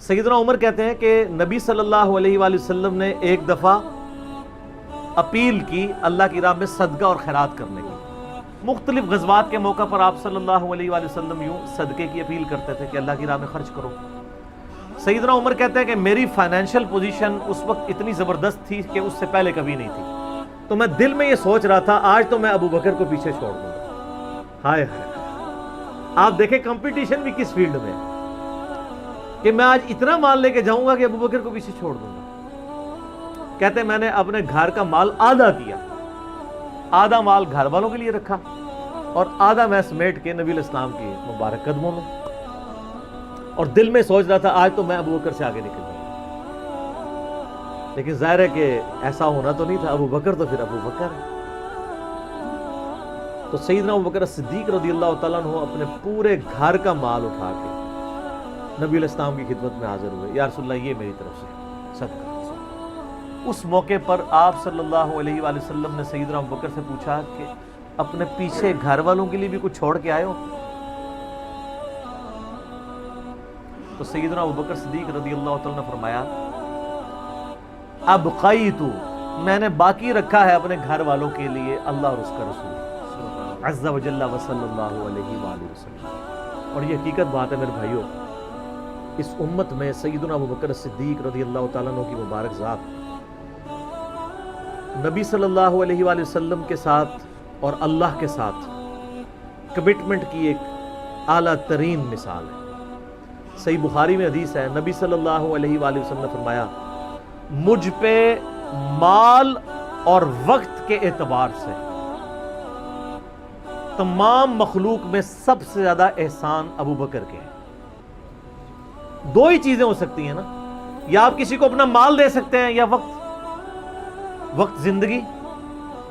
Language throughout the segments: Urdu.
سیدنا عمر کہتے ہیں کہ نبی صلی اللہ علیہ وآلہ وسلم نے ایک دفعہ اپیل کی اللہ کی راہ میں صدقہ اور خیرات کرنے کی. مختلف غزوات کے موقع پر آپ صلی اللہ علیہ وآلہ وسلم یوں صدقے کی اپیل کرتے تھے کہ اللہ کی راہ میں خرچ کرو. سیدنا عمر کہتے ہیں کہ میری فائنینشیل پوزیشن اس وقت اتنی زبردست تھی کہ اس سے پہلے کبھی نہیں تھی. تو میں دل میں یہ سوچ رہا تھا آج تو میں ابو بکر کو پیچھے چھوڑ دوں گا. ہائے ہائے، آپ دیکھیں کمپٹیشن بھی کس فیلڈ میں کہ میں آج اتنا مال لے کے جاؤں گا کہ ابو بکر کو پیچھے چھوڑ دوں گا. کہتے ہیں میں نے اپنے گھر کا مال آدھا کیا، آدھا مال گھر والوں کے لیے رکھا اور آدھا میں سمیٹ کے نبی الاسلام کی مبارک قدموں میں. اور دل میں سوچ رہا تھا آج تو میں ابو بکر سے آگے نکل جاؤں گا. لیکن ظاہر ہے کہ ایسا ہونا تو نہیں تھا. ابو بکر تو پھر ابو بکر ہے. تو سیدنا ابو بکر صدیق رضی اللہ تعالیٰ عنہ اپنے پورے گھر کا مال اٹھا کے نبی الاسلام کی خدمت میں حاضر ہوئے. یا رسول اللہ یہ میری طرف سے صدقہ. اس موقع پر آپ صلی اللہ علیہ وآلہ وسلم نے سیدنا ابو بکر سے پوچھا کہ اپنے پیچھے گھر والوں کے لیے بھی کچھ چھوڑ کے آئے ہو؟ تو سیدنا ابو بکر صدیق رضی اللہ تعالیٰ نے فرمایا ابقیت، میں نے باقی رکھا ہے اپنے گھر والوں کے لیے اللہ اور اس کا رسول عز و جل و صلی اللہ علیہ وآلہ وسلم. اور یہ حقیقت بات ہے میرے بھائیوں، اس امت میں سیدنا ابو بکر صدیق رضی اللہ تعالیٰ عنہ کی مبارک ذات نبی صلی اللہ علیہ وآلہ وسلم کے ساتھ اور اللہ کے ساتھ کمٹمنٹ کی ایک اعلیٰ ترین مثال ہے. صحیح بخاری میں حدیث ہے، نبی صلی اللہ علیہ وآلہ وسلم نے فرمایا مجھ پہ مال اور وقت کے اعتبار سے تمام مخلوق میں سب سے زیادہ احسان ابو بکر کے ہیں. دو ہی چیزیں ہو سکتی ہیں نا، یا آپ کسی کو اپنا مال دے سکتے ہیں یا وقت. وقت زندگی،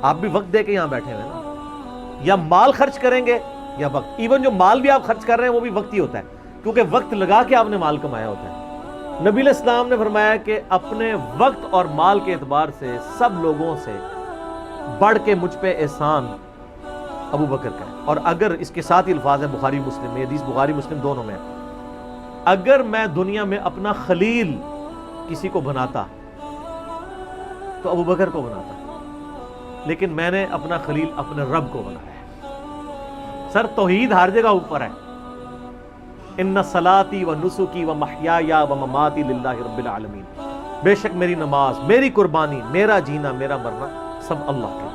آپ بھی وقت دے کے یہاں بیٹھے ہوئے نا، یا مال خرچ کریں گے یا وقت. ایون جو مال بھی آپ خرچ کر رہے ہیں وہ بھی وقت ہی ہوتا ہے، کیونکہ وقت لگا کے آپ نے مال کمایا ہوتا ہے. نبی علیہ السلام نے فرمایا کہ اپنے وقت اور مال کے اعتبار سے سب لوگوں سے بڑھ کے مجھ پہ احسان ابو بکر کا ہے. اور اگر اس کے ساتھ ہی الفاظ ہے بخاری مسلم میں، حدیث بخاری مسلم دونوں میں، اگر میں دنیا میں اپنا خلیل کسی کو بناتا تو ابو بکر کو بناتا، لیکن میں نے اپنا خلیل اپنے رب کو بنایا ہے. سر توحید ہر جگہ اوپر ہے. ان صلاتی و نسکی و محیای و مماتی للہ رب العالمین، بے شک میری نماز، میری قربانی، میرا جینا، میرا مرنا سب اللہ کے لیے.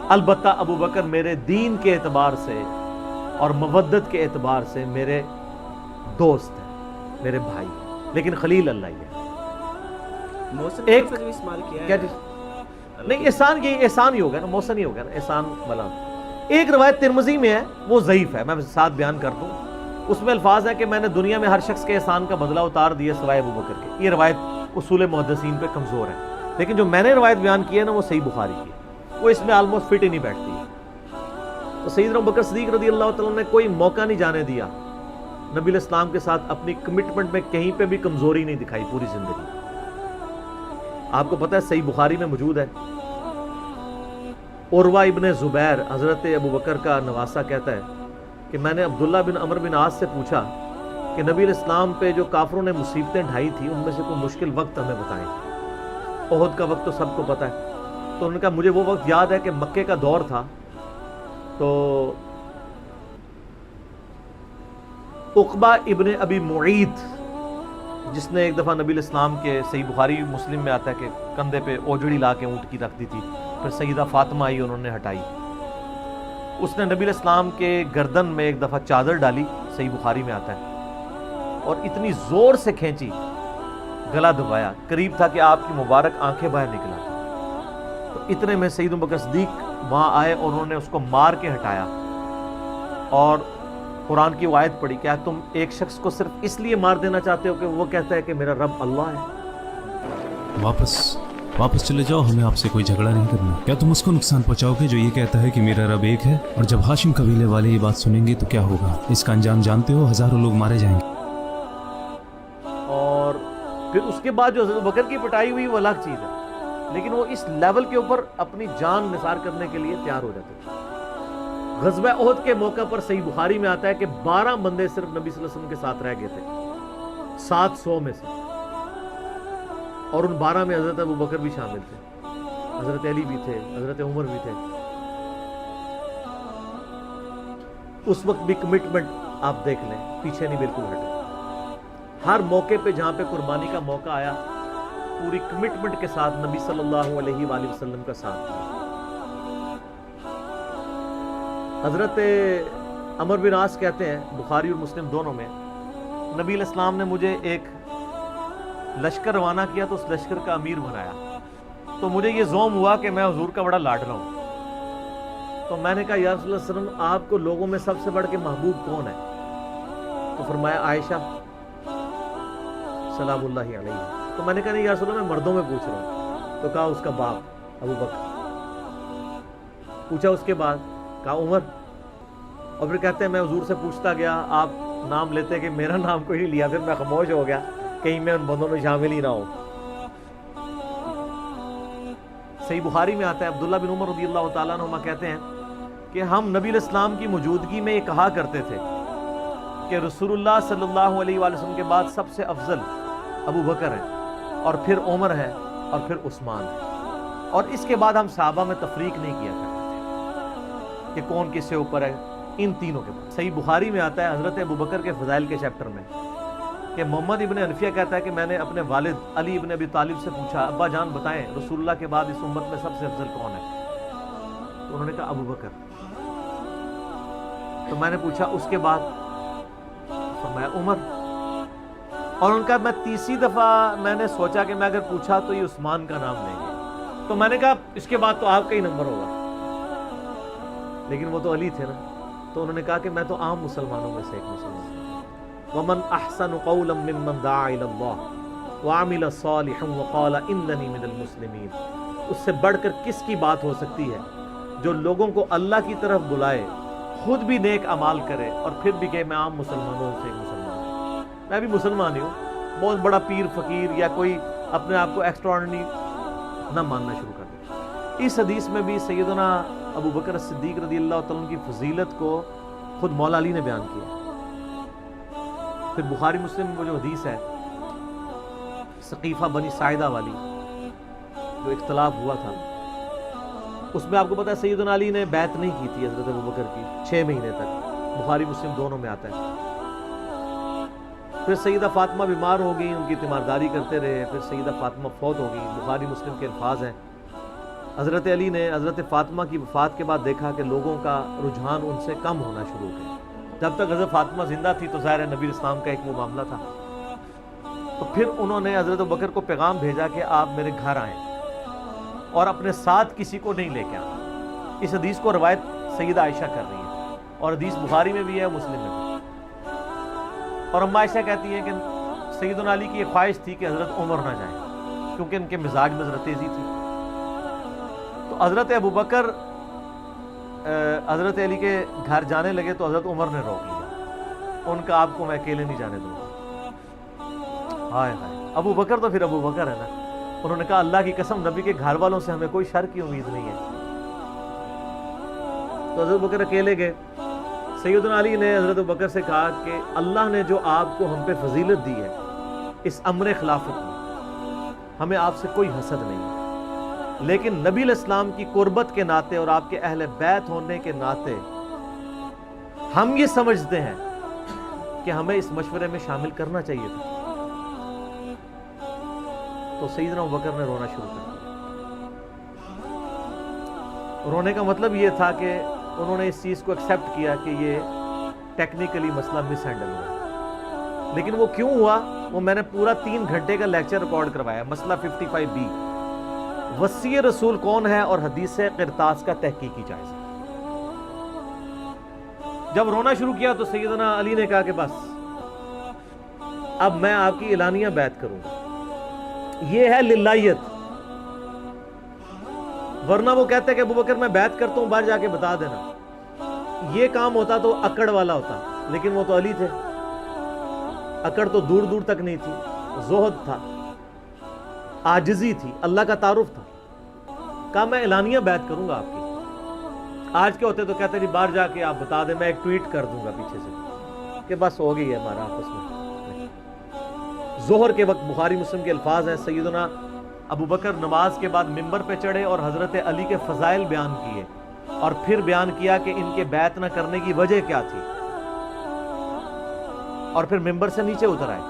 البتہ ابو بکر میرے دین کے اعتبار سے اور مودت کے اعتبار سے میرے دوست ہیں، میرے بھائی، لیکن خلیل اللہ ہی ہے. ایک نہیں، احسان یہ احسان ہی ہوگا نا، محسن ہی ہوگا نا، احسان والا. ایک روایت ترمذی میں ہے، وہ ضعیف ہے، میں ساتھ بیان کر دوں. اس میں الفاظ ہے کہ میں نے دنیا میں ہر شخص کے احسان کا بدلہ اتار دیا سوائے ابو بکر کے. یہ روایت اصول محدثین پہ کمزور ہے، لیکن جو میں نے روایت بیان کی ہے نا وہ صحیح بخاری کی ہے، وہ اس میں آلموسٹ فٹ ہی نہیں بیٹھتی ہے. تو سیدنا ابو بکر صدیق رضی اللہ تعالیٰ نے کوئی موقع نہیں جانے دیا نبی علیہ السلام کے ساتھ اپنی کمٹمنٹ میں کہیں پہ بھی کمزوری نہیں دکھائی پوری زندگی. آپ کو پتہ ہے صحیح بخاری میں موجود ہے، عروہ ابن زبیر حضرت ابو بکر کا نواسہ کہتا ہے کہ میں نے عبداللہ بن عمر بن عاص سے پوچھا کہ نبی علیہ السلام پہ جو کافروں نے مصیبتیں ڈھائی تھی ان میں سے کوئی مشکل وقت ہمیں بتائیں. احد کا وقت تو سب کو پتہ ہے. تو انہوں نے کہا مجھے وہ وقت یاد ہے کہ مکے کا دور تھا، تو عقبہ ابن ابی معیط جس نے ایک دفعہ نبی علیہ السلام کے، صحیح بخاری مسلم میں آتا ہے کہ کندھے پہ اوجڑی لا کے اونٹ کی رکھ دی تھی، پھر سیدہ فاطمہ آئی انہوں نے ہٹائی. اس نے نبی علیہ السلام کے گردن میں ایک دفعہ چادر ڈالی، صحیح بخاری میں آتا ہے، اور اتنی زور سے کھینچی، گلا دبایا، قریب تھا کہ آپ کی مبارک آنکھیں باہر نکلا. تو اتنے میں سیدنا ابو بکر صدیق وہاں آئے اور انہوں نے اس کو مار کے ہٹایا اور قرآن کی وہ آیت پڑھی، کیا تم ایک شخص کو صرف اس لیے مار دینا چاہتے ہو کہ وہ کہتا ہے کہ میرا رب اللہ ہے؟ واپس چلے جاؤ، ہمیں آپ سے کوئی جھگڑا نہیں کرنا. کیا تم اس کو نقصان پہنچاؤ گے جو یہ کہتا ہے کہ میرا رب ایک ہے؟ اور جب ہاشم قبیلے والے یہ بات سنیں گے تو کیا ہوگا؟ اس کا انجام جانتے ہو، ہزاروں لوگ مارے جائیں گے. اور پھر اس کے بعد جو حضرت بکر کی پٹائی ہوئی وہ الگ چیز ہے، لیکن وہ اس لیول کے اوپر اپنی جان نثار کرنے کے لیے تیار ہو جاتے تھے. غزوہ احد کے موقع پر صحیح بخاری میں آتا ہے کہ 12 بندے صرف نبی صلی اللہ علیہ وسلم کے ساتھ رہ گئے تھے 700 میں سے، اور ان 12 میں حضرت ابو بکر بھی شامل تھے، حضرت علی بھی تھے، حضرت عمر بھی تھے۔ اس وقت بھی کمٹمنٹ آپ دیکھ لیں، پیچھے نہیں بالکل ہٹے۔ ہر موقع پہ جہاں پہ قربانی کا موقع آیا، پوری کمٹمنٹ کے ساتھ نبی صلی اللہ علیہ وآلہ وسلم کا ساتھ دیا۔ حضرت عمر بن عاص کہتے ہیں، بخاری اور مسلم دونوں میں، نبی علیہ السلام نے مجھے ایک لشکر روانہ کیا تو اس لشکر کا امیر بنایا، تو مجھے یہ زوم ہوا کہ میں حضور کا بڑا لاڈلا ہوں۔ تو میں نے کہا یا رسول اللہ صلی اللہ علیہ وسلم، آپ کو لوگوں میں سب سے بڑھ کے محبوب کون ہے؟ تو فرمایا عائشہ سلام اللہ علیہ۔ تو میں نے کہا نہیں یا رسول اللہ، میں مردوں میں پوچھ رہا ہوں۔ تو کہا اس کا باپ ابو بکر۔ پوچھا اس کے بعد، کہا عمر۔ اور پھر کہتے ہیں میں حضور سے پوچھتا گیا، آپ نام لیتے کہ میرا نام کوئی نہیں لیا، پھر میں خاموش ہو گیا کہیں میں ان بندوں میں شامل ہی نہ ہوں۔ صحیح بخاری میں آتا ہے، عبداللہ بن عمر رضی اللہ تعالیٰ عنہما کہتے ہیں کہ ہم نبی علیہ السلام کی موجودگی میں یہ کہا کرتے تھے کہ رسول اللہ صلی اللہ علیہ وآلہ وسلم کے بعد سب سے افضل ابو بکر ہیں، اور پھر عمر ہے، اور پھر عثمان ہے، اور اس کے بعد ہم صحابہ میں تفریق نہیں کیا کرتے تھے کہ کون کس سے اوپر ہے، ان تینوں کے بعد۔ صحیح بخاری میں آتا ہے حضرت ابو بکر کے فضائل کے چیپٹر میں کہ محمد ابن حنفیہ کہتا ہے کہ میں نے اپنے والد علی ابن ابی طالب سے پوچھا، ابا جان بتائیں رسول اللہ کے بعد اس امت میں سب سے افضل کون ہے؟ تو انہوں نے کہا ابو بکر۔ تو میں نے پوچھا اس کے بعد؟ فرمایا عمر۔ اور ان کا میں تیسری دفعہ میں نے سوچا کہ میں اگر پوچھا تو یہ عثمان کا نام لیں گے، تو میں نے کہا اس کے بعد تو آپ کا ہی نمبر ہوگا، لیکن وہ تو علی تھے نا۔ تو انہوں نے کہا کہ میں تو عام مسلمانوں میں سے ایک مسلمان ہوں۔ وَمَنْ أَحْسَنُ قَوْلًا مِّمَّنْ دَعَا إِلَى اللَّهِ وَعَمِلَ صَالِحًا وَقَالَ إِنَّنِي مِنَ الْمُسْلِمِينَ۔ اس سے بڑھ کر کس کی بات ہو سکتی ہے جو لوگوں کو اللہ کی طرف بلائے، خود بھی نیک اعمال کرے، اور پھر بھی کہ میں عام مسلمانوں سے ایک مسلمان ہوں، میں بھی مسلمان ہی ہوں، بہت بڑا پیر فقیر یا کوئی اپنے آپ کو ایکسٹراڈنری نہ ماننا شروع کر دے۔ اس حدیث میں بھی سیدنا ابو بکر صدیق رضی اللہ تعالیٰ عنہ کی فضیلت کو خود مولا علی نے بیان کیا۔ پھر بخاری مسلم میں وہ جو حدیث ہے سقیفہ بنی ساعدہ والی، جو اختلاف ہوا تھا، اس میں آپ کو پتا ہے سیدنا علی نے بیعت نہیں کی تھی حضرت ابو بکر کی 6 مہینے تک، بخاری مسلم دونوں میں آتا ہے۔ پھر سیدہ فاطمہ بیمار ہو گئی، ان کی تیمارداری کرتے رہے، پھر سیدہ فاطمہ فوت ہو گئی۔ بخاری مسلم کے الفاظ ہیں، حضرت علی نے حضرت فاطمہ کی وفات کے بعد دیکھا کہ لوگوں کا رجحان ان سے کم ہونا شروع ہو گیا۔ جب تک حضرت فاطمہ زندہ تھی تو ظاہر نبی اسلام کا ایک وہ معاملہ تھا، تو پھر انہوں نے حضرت ابو بکر کو پیغام بھیجا کہ آپ میرے گھر آئیں اور اپنے ساتھ کسی کو نہیں لے کے آنا۔ اس حدیث کو روایت سیدہ عائشہ کر رہی ہے، اور حدیث بخاری میں بھی ہے، مسلم میں بھی۔ اور اما عائشہ کہتی ہیں کہ سیدنا علی کی یہ خواہش تھی کہ حضرت عمر نہ جائیں، کیونکہ ان کے مزاج میں ذرا تیزی تھی۔ تو حضرت ابو بکر حضرت علی کے گھر جانے لگے تو حضرت عمر نے روک لیا، ان کا آپ کو میں اکیلے نہیں جانے دوں گا۔ ہائے ہائے، ابو بکر تو پھر ابو بکر ہے نا۔ انہوں نے کہا اللہ کی قسم نبی کے گھر والوں سے ہمیں کوئی شر کی امید نہیں ہے۔ تو حضرت بکر اکیلے گئے۔ سیدنا علی نے حضرت بکر سے کہا کہ اللہ نے جو آپ کو ہم پہ فضیلت دی ہے اس امر خلافت میں، ہمیں آپ سے کوئی حسد نہیں ہے، لیکن نبی علیہ السلام کی قربت کے ناطے اور آپ کے اہل بیت ہونے کے ناطے ہم یہ سمجھتے ہیں کہ ہمیں اس مشورے میں شامل کرنا چاہیے تھا۔ تو سیدنا ابو بکر نے رونا شروع کر دیا۔ رونے کا مطلب یہ تھا کہ انہوں نے اس چیز کو ایکسیپٹ کیا کہ یہ ٹیکنیکلی مسئلہ مس ہینڈل ہوا، لیکن وہ کیوں ہوا وہ میں نے پورا 3 گھنٹے کا لیکچر ریکارڈ کروایا۔ مسئلہ 55B، وصی رسول کون ہے اور حدیث قرطاس کا تحقیقی جائزہ۔ جب رونا شروع کیا تو سیدنا علی نے کہا کہ بس اب میں آپ کی اعلانیہ بیعت کروں گا، یہ ہے للہیت، ورنہ وہ کہتے کہ ابو بکر میں بیعت کرتا ہوں باہر جا کے بتا دینا، یہ کام ہوتا تو اکڑ والا ہوتا، لیکن وہ تو علی تھے، اکڑ تو دور دور تک نہیں تھی، زہد تھا، عاجزی تھی، اللہ کا تعارف تھا۔ کہا میں اعلانیہ بیعت کروں گا آپ کی۔ آج کے ہوتے تو کہتے جی باہر جا کے آپ بتا دیں، میں ایک ٹویٹ کر دوں گا پیچھے سے کہ بس ہو گئی ہے ہمارا آپس میں۔ ظہر کے وقت بخاری مسلم کے الفاظ ہیں، سیدنا ابو بکر نماز کے بعد ممبر پہ چڑھے اور حضرت علی کے فضائل بیان کیے، اور پھر بیان کیا کہ ان کے بیعت نہ کرنے کی وجہ کیا تھی، اور پھر ممبر سے نیچے اتر آئے۔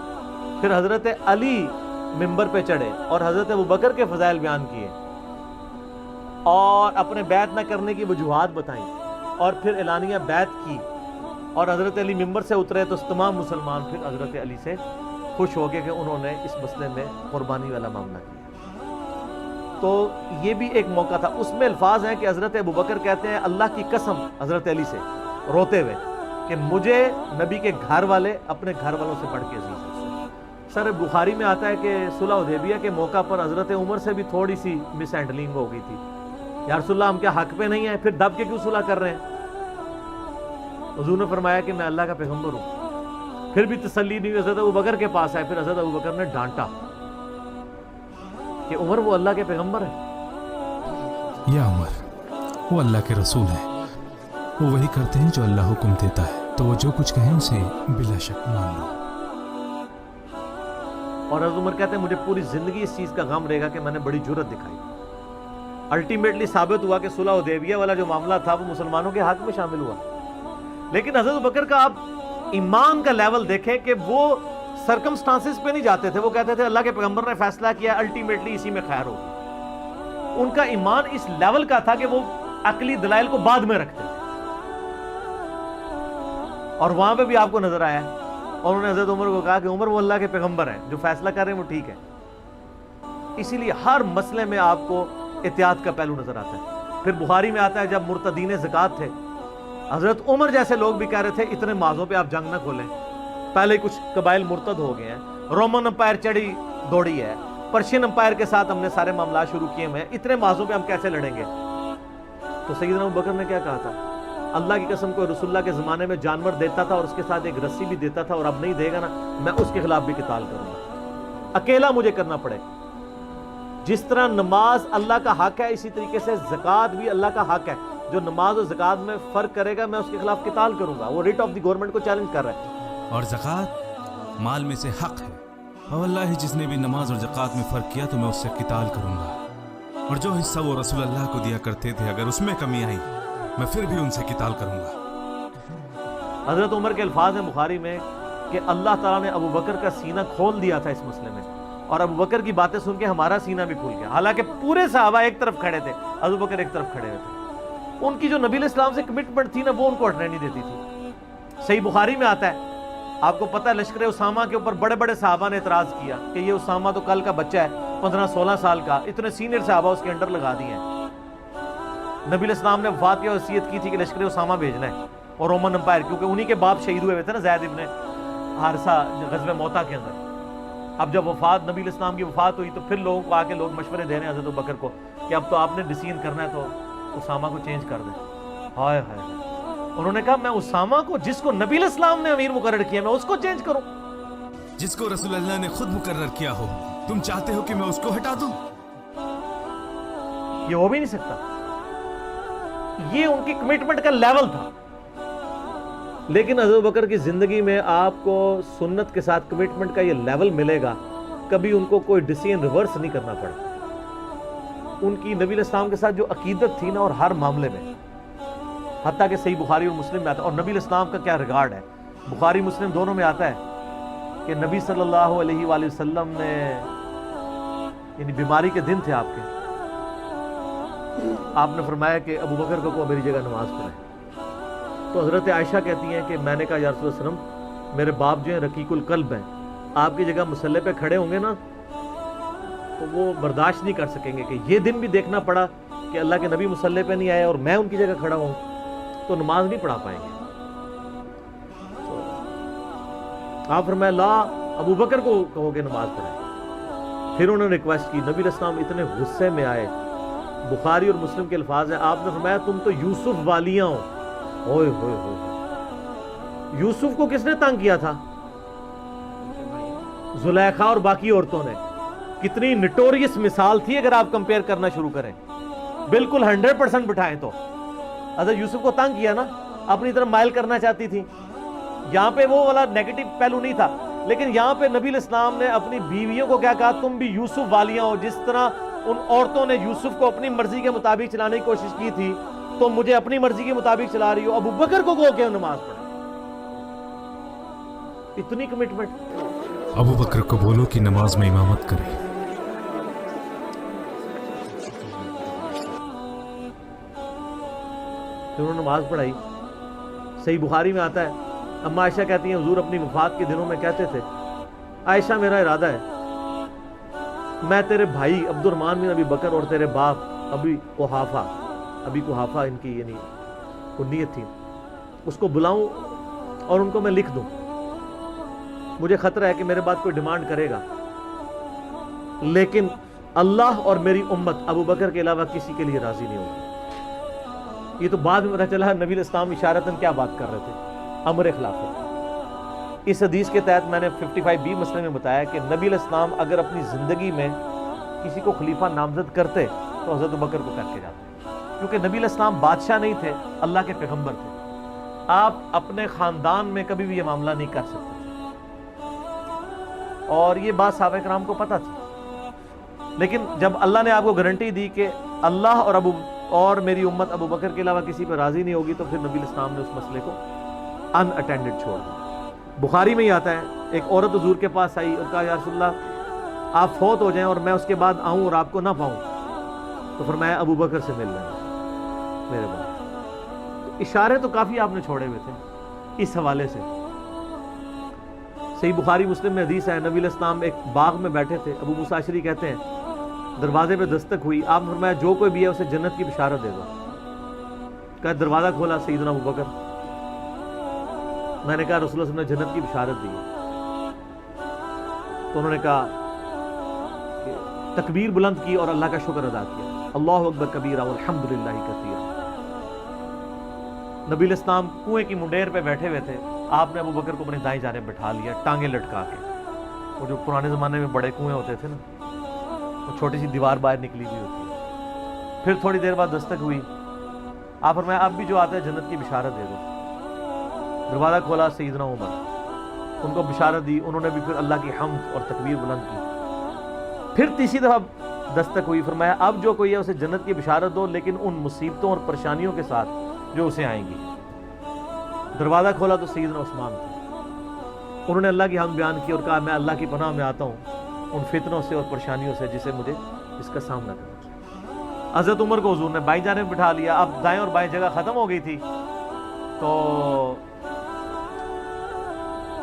پھر حضرت علی ممبر پہ چڑھے اور حضرت ابو بکر کے فضائل بیان کیے اور اپنے بیعت نہ کرنے کی وجوہات بتائیں، اور پھر اعلانیہ بیعت کی، اور حضرت علی ممبر سے اترے تو تمام مسلمان پھر حضرت علی سے خوش ہو گئے کہ انہوں نے اس مسئلے میں قربانی والا معاملہ کیا۔ تو یہ بھی ایک موقع تھا، اس میں الفاظ ہیں کہ حضرت ابو بکر کہتے ہیں اللہ کی قسم حضرت علی سے روتے ہوئے کہ مجھے نبی کے گھر والے اپنے گھر والوں سے بڑھ کے عزیز ہیں۔ سر بخاری میں آتا ہے کہ صلح حدیبیہ کے موقع پر حضرت عمر سے بھی تھوڑی سی مس ہینڈلنگ ہو گئی تھی، یا رسول اللہ ہم کیا حق پہ نہیں ہیں، پھر دب کے کیوں صلح کر رہے ہیں؟ حضور نے فرمایا کہ میں اللہ کا پیغمبر ہوں۔ پھر بھی تسلی نہیں، حضرت ابو بکر کے پاس آئے، پھر حضرت ابو بکر نے ڈانٹا کہ عمر وہ اللہ کے پیغمبر ہے۔ یا عمر، وہ اللہ کے رسول ہیں، وہ وہی کرتے ہیں جو اللہ حکم دیتا ہے، تو وہ جو کچھ کہیں اسے بلا شک مان لو۔ اور حضرت عمر کہتے ہیں مجھے پوری زندگی اس چیز کا غم رہے گا کہ میں نے بڑی جرت دکھائی۔ الٹیمیٹلی ثابت ہوا کہ صلح حدیبیہ والا جو معاملہ تھا وہ مسلمانوں کے حق میں شامل ہوا، لیکن حضرت ابو بکر کا آپ ایمان کا لیول دیکھیں کہ وہ سرکمسٹانسز پہ نہیں جاتے تھے، وہ کہتے تھے اللہ کے پیغمبر نے فیصلہ کیا، الٹیمیٹلی اسی میں خیر ہوگی۔ ان کا ایمان اس لیول کا تھا کہ وہ عقلی دلائل کو بعد میں رکھتے تھے، اور وہاں پہ بھی آپ کو نظر آیا ہے، اور انہوں نے حضرت عمر کو کہا کہ عمر وہ اللہ کے پیغمبر ہیں، جو فیصلہ کر رہے ہیں وہ ٹھیک ہے۔ اسی لیے ہر مسئلے میں آپ کو احتیاط کا پہلو نظر آتا ہے۔ پھر بخاری میں آتا ہے جب مرتدین زکوٰۃ تھے، حضرت عمر جیسے لوگ بھی کہہ رہے تھے اتنے مازوں پہ آپ جنگ نہ کھولیں، پہلے کچھ قبائل مرتد ہو گئے ہیں، رومن امپائر چڑھی دوڑی ہے، پرشین امپائر کے ساتھ ہم نے سارے معاملات شروع کیے ہوئے ہیں، اتنے مازوں پہ ہم کیسے لڑیں گے؟ تو سیدنا ابو بکر نے کیا کہا تھا؟ اللہ کی قسم کو رسول اللہ کے زمانے میں جانور دیتا تھا اور اس کے ساتھ ایک رسی بھی دیتا تھا، اور اب نہیں دے گا نا، میں اس کے خلاف بھی قتال کروں گا، اکیلا مجھے کرنا پڑے۔ جس طرح نماز اللہ کا حق ہے، اسی طریقے سے زکوٰۃ بھی اللہ کا حق ہے۔ جو نماز اور زکوٰۃ میں فرق کرے گا میں اس کے خلاف قتال کروں گا۔ وہ ریٹ آف دی گورنمنٹ کو چیلنج کر رہا ہے۔ اور زکوٰۃ مال میں سے حق ہے، اور واللہ جس نے بھی نماز اور زکوٰۃ میں فرق کیا تو میں اس سے قتال کروں گا، اور جو حصہ وہ رسول اللہ کو دیا کرتے تھے اگر اس میں کمی آئی میں پھر بھی ان سے قتال کروں گا۔ حضرت عمر کے الفاظ ہیں بخاری میں کہ اللہ تعالیٰ نے ابو بکر کا سینہ کھول دیا تھا اس مسئلے میں، اور ابو بکر کی باتیں سن کے ہمارا سینہ بھی کھل گیا، حالانکہ پورے صحابہ ایک طرف کھڑے تھے، ابو بکر ایک طرف کھڑے ہوئے تھے۔ ان کی جو نبی علیہ السلام سے کمٹمنٹ تھی نا، وہ ان کو ہٹنے نہیں دیتی تھی۔ صحیح بخاری میں آتا ہے، آپ کو پتہ ہے لشکر اسامہ کے اوپر بڑے بڑے صحابہ نے اعتراض کیا کہ یہ اسامہ تو کل کا بچہ ہے، 15-16 سال کا، اتنے سینئر صحابہ اس کے انڈر لگا دیے ہیں۔ نبی علیہ السلام نے وفات کی وصیت کی تھی کہ لشکر اسامہ بھیجنا ہے، اور رومن امپائر، کیونکہ انہی کے باپ شہید ہوئے تھے نا، زید ابن حارثہ غزوہ موتا کے اندر۔ اب جب وفات نبی علیہ السلام کی وفات ہوئی تو پھر لوگوں کو آ کے لوگ مشورے دے رہے ہیں حضرت ابو بکر کو کہ اب تو آپ نے ڈیسیژن کرنا ہے تو اسامہ کو چینج کر دیں۔ ہائے ہائے، انہوں نے کہا میں اسامہ کو، جس کو نبی علیہ السلام نے امیر مقرر کیا، میں اس کو چینج کروں؟ جس کو رسول اللہ نے خود مقرر کیا ہو، تم چاہتے ہو کہ میں اس کو ہٹا دوں؟ یہ ہو بھی نہیں سکتا۔ یہ ان کی کمٹمنٹ کا لیول تھا۔ لیکن حضرت بکر کی زندگی میں آپ کو سنت کے ساتھ کمٹمنٹ کا یہ لیول ملے گا، کبھی ان کو کوئی ڈیسیژن ریورس نہیں کرنا پڑا۔ ان کی نبی علیہ السلام کے ساتھ جو عقیدت تھی نا، اور ہر معاملے میں، حتیٰ کہ صحیح بخاری اور مسلم میں آتا ہے، اور نبی علیہ السلام کا کیا ریگارڈ ہے، بخاری مسلم دونوں میں آتا ہے کہ نبی صلی اللہ علیہ وآلہ وسلم نے، یعنی بیماری کے دن تھے آپ کے، آپ نے فرمایا کہ ابو بکر کو میری جگہ نماز پڑھائے۔ تو حضرت عائشہ کہتی ہیں کہ میں نے کہا یا رسول اللہ صلی اللہ علیہ وسلم، میرے باپ جو ہیں رقیق القلب ہیں، آپ کی جگہ مصلی پہ کھڑے ہوں گے نا تو وہ برداشت نہیں کر سکیں گے کہ یہ دن بھی دیکھنا پڑا کہ اللہ کے نبی مصلی پہ نہیں آئے اور میں ان کی جگہ کھڑا ہوں، تو نماز نہیں پڑھا پائیں گے۔ تو آپ فرمایا لا، ابو بکر کو کہو کہ نماز پڑھائیں۔ پھر انہوں نے ریکویسٹ کی، نبی علیہ السلام اتنے غصے میں آئے، بخاری اور مسلم کے الفاظ ہیں، آپ نے فرمایا تم تو یوسف والیاں ہو۔ اوئے ہوئے ہوئے، یوسف کو کس نے تنگ کیا تھا؟ زلیخا اور باقی عورتوں نے۔ کتنی نٹوریس مثال تھی اگر آپ کمپیئر کرنا شروع کریں، بالکل 100% بٹھائیں تو۔ حضرت یوسف کو تنگ کیا نا، اپنی طرف مائل کرنا چاہتی تھی۔ یہاں پہ وہ والا نیگیٹو پہلو نہیں تھا، لیکن یہاں پہ نبی علیہ السلام نے اپنی بیویوں کو کیا کہا؟ تم بھی یوسف والیاں ہو، جس طرح ان عورتوں نے یوسف کو اپنی مرضی کے مطابق چلانے کی کوشش کی تھی، تو مجھے اپنی مرضی کے مطابق چلا رہی ہو۔ ابو بکر کو کہو کہ نماز پڑھے، اتنی کمٹمنٹ۔ ابو بکر کو بولو کہ نماز میں امامت کرے۔ پھر انہوں نے نماز پڑھائی۔ صحیح بخاری میں آتا ہے، اما عائشہ کہتی ہیں حضور اپنی وفات کے دنوں میں کہتے تھے، عائشہ میرا ارادہ ہے میں تیرے بھائی عبد الرحمن بن ابی بکر اور تیرے باپ ابی قحافہ ان کی یعنی کنیت تھی، اس کو بلاؤں اور ان کو میں لکھ دوں۔ مجھے خطرہ ہے کہ میرے بعد کوئی ڈیمانڈ کرے گا، لیکن اللہ اور میری امت ابو بکر کے علاوہ کسی کے لیے راضی نہیں ہوگی۔ یہ تو بعد میں پتہ چلا نبی علیہ السلام اشارتاً کیا بات کر رہے تھے، امر خلافت۔ اس حدیث کے تحت میں نے 55B مسئلے میں بتایا کہ نبی علیہ السلام اگر اپنی زندگی میں کسی کو خلیفہ نامزد کرتے تو حضرت ابو بکر کو کر کے جاتے، کیونکہ نبی علیہ السلام بادشاہ نہیں تھے، اللہ کے پیغمبر تھے۔ آپ اپنے خاندان میں کبھی بھی یہ معاملہ نہیں کر سکتے، اور یہ بات صحابہ کرام کو پتہ تھی۔ لیکن جب اللہ نے آپ کو گارنٹی دی کہ اللہ اور میری امت ابو بکر کے علاوہ کسی پہ راضی نہیں ہوگی، تو پھر نبی علیہ السلام نے اس مسئلے کو ان اٹینڈڈ چھوڑ دیا۔ بخاری میں ہی آتا ہے، ایک عورت حضور کے پاس آئی اور کہا یا رسول اللہ آپ فوت ہو جائیں اور میں اس کے بعد آؤں اور آپ کو نہ پاؤں، تو فرمایا ابو بکر سے مل لینا میرے بعد۔ اشارے تو کافی آپ نے چھوڑے ہوئے تھے اس حوالے سے۔ صحیح بخاری مسلم میں حدیث ہے، نبی علیہ السلام ایک باغ میں بیٹھے تھے، ابو موسیٰ اشعری کہتے ہیں دروازے پہ دستک ہوئی، آپ نے فرمایا جو کوئی بھی ہے اسے جنت کی بشارت دے دو۔ کہا دروازہ کھولا سیدنا ابو بکر، میں نے کہا رسول اللہ صلی اللہ علیہ وسلم نے جنت کی بشارت دی ہے، تو انہوں نے کہا کہ تکبیر بلند کی اور اللہ کا شکر ادا کیا، اللہ اکبر کبیرہ والحمدللہ کثیرہ۔ نبی علیہ السلام کنویں کی منڈیر پہ بیٹھے ہوئے تھے، آپ نے ابو بکر کو اپنی دائیں جانب بٹھا لیا ٹانگیں لٹکا کے، وہ جو پرانے زمانے میں بڑے کنویں ہوتے تھے نا، وہ چھوٹی سی دیوار باہر نکلی ہوئی ہوتی ہے۔ پھر تھوڑی دیر بعد دستک ہوئی، آپ فرمایا اب بھی جو آتا ہے جنت کی بشارت دے دو۔ دروازہ کھولا سیدنا عمر، ان کو بشارت دی، انہوں نے بھی پھر اللہ کی حمد اور تکبیر بلند کی۔ پھر تیسری دفعہ دستک ہوئی، فرمایا اب جو کوئی ہے اسے جنت کی بشارت دو، لیکن ان مصیبتوں اور پریشانیوں کے ساتھ جو اسے آئیں گی۔ دروازہ کھولا تو سیدنا عثمان تھے، انہوں نے اللہ کی حمد بیان کی اور کہا میں اللہ کی پناہ میں آتا ہوں ان فتنوں سے اور پریشانیوں سے جسے مجھے اس کا سامنا کرنا۔ حضرت عمر کو حضور نے بائیں جانب بٹھا لیا، اب دائیں اور بائیں جگہ ختم ہو گئی تھی، تو